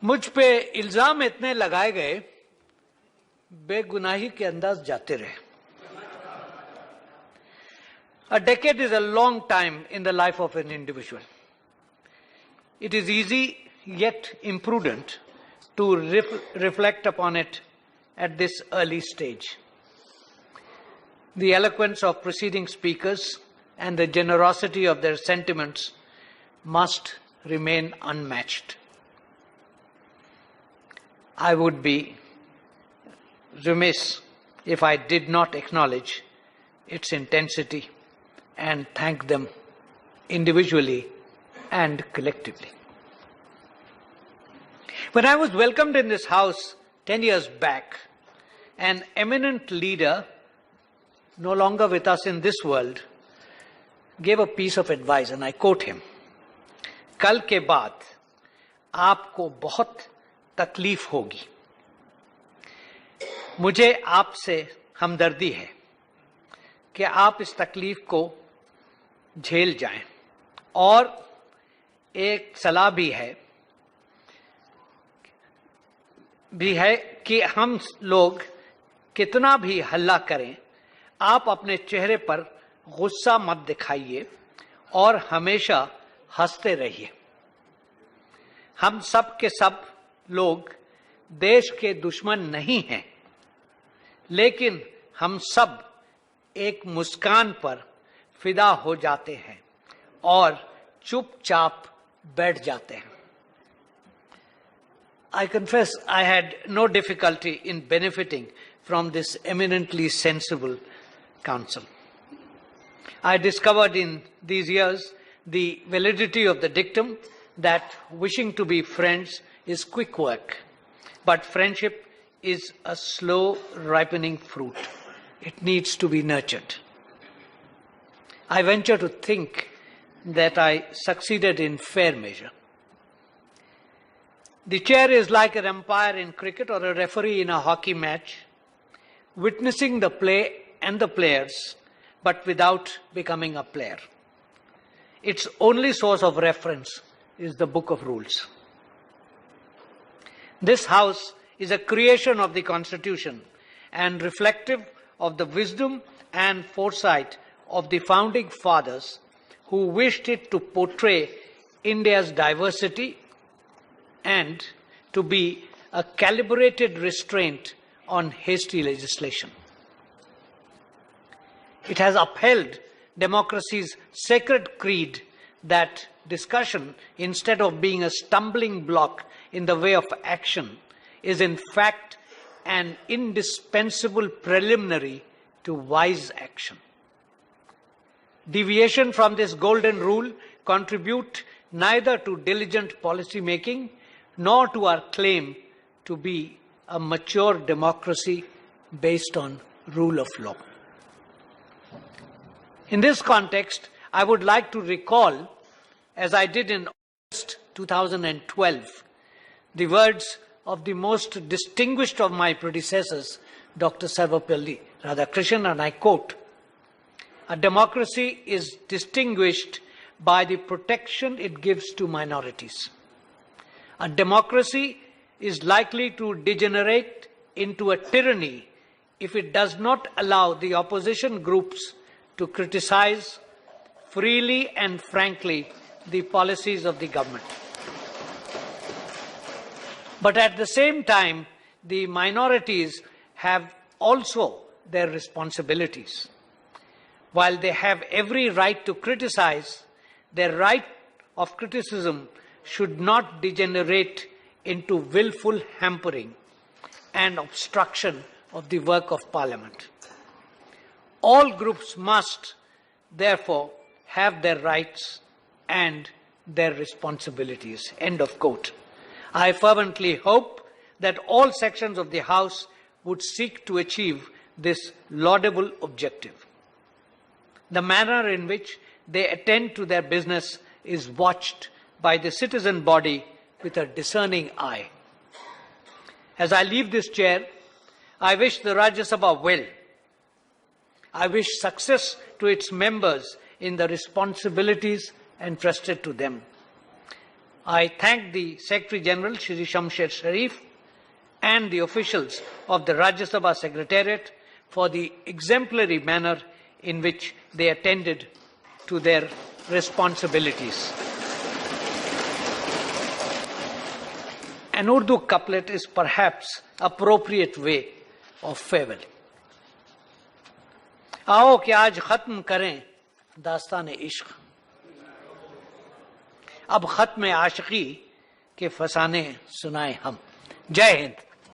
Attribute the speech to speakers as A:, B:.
A: मुझ पे इल्जाम इतने लगाए गए, बेगुनाही के अंदाज जाते रहे. A decade is a long time in the life of an individual. It is easy yet imprudent to reflect upon it at this early stage. The eloquence of preceding speakers and the generosity of their sentiments must remain unmatched. I would be remiss if I did not acknowledge its intensity and thank them individually and collectively. When I was welcomed in this house 10 years back, an eminent leader, no longer with us in this world, gave a piece of advice, and I quote him, "कल के बाद आपको बहुत तकलीफ होगी. मुझे आपसे हमदर्दी है कि आप इस तकलीफ को झेल जाएं, और एक सलाह भी है कि हम लोग कितना भी हल्ला करें, आप अपने चेहरे पर गुस्सा मत दिखाइए और हमेशा हंसते रहिए. हम सब के सब लोग देश के दुश्मन नहीं हैं, लेकिन हम सब एक मुस्कान पर फिदा हो जाते हैं और चुपचाप बैठ जाते हैं." I confess I had no difficulty in benefiting from this eminently sensible counsel. I discovered in these years the validity of the dictum that wishing to be friends is quick work, but friendship is a slow ripening fruit. It needs to be nurtured. I venture to think that I succeeded in fair measure. The chair is like an umpire in cricket or a referee in a hockey match, witnessing the play and the players, but without becoming a player. Its only source of reference is the book of rules. This house is a creation of the Constitution and reflective of the wisdom and foresight of the founding fathers, who wished it to portray India's diversity and to be a calibrated restraint on hasty legislation. It has upheld democracy's sacred creed that discussion, instead of being a stumbling block in the way of action, is in fact an indispensable preliminary to wise action. Deviation from this golden rule contribute neither to diligent policy making nor to our claim to be a mature democracy based on rule of law. In this context, I would like to recall, as I did in August 2012, the words of the most distinguished of my predecessors, Dr. Sarvepalli Radhakrishnan, and I quote, "A democracy is distinguished by the protection it gives to minorities. A democracy is likely to degenerate into a tyranny if it does not allow the opposition groups to criticize freely and frankly the policies of the government. But at the same time, the minorities have also their responsibilities. While they have every right to criticize, their right of criticism should not degenerate into willful hampering and obstruction of the work of Parliament. All groups must, therefore, have their rights and their responsibilities." End of quote. I fervently hope that all sections of the House would seek to achieve this laudable objective. The manner in which they attend to their business is watched by the citizen body with a discerning eye. As I leave this chair, I wish the Rajya Sabha well. I wish success to its members in the responsibilities entrusted to them. I thank the Secretary General, Shri Shamsher Sharif, and the officials of the Rajya Sabha Secretariat for the exemplary manner in which they attended to their responsibilities. An Urdu couplet is perhaps appropriate way of farewell. आओ कि आज खत्म करें दास्तान इश्क, अब खत्म आशिकी के फसाने सुनाए हम। जय हिंद।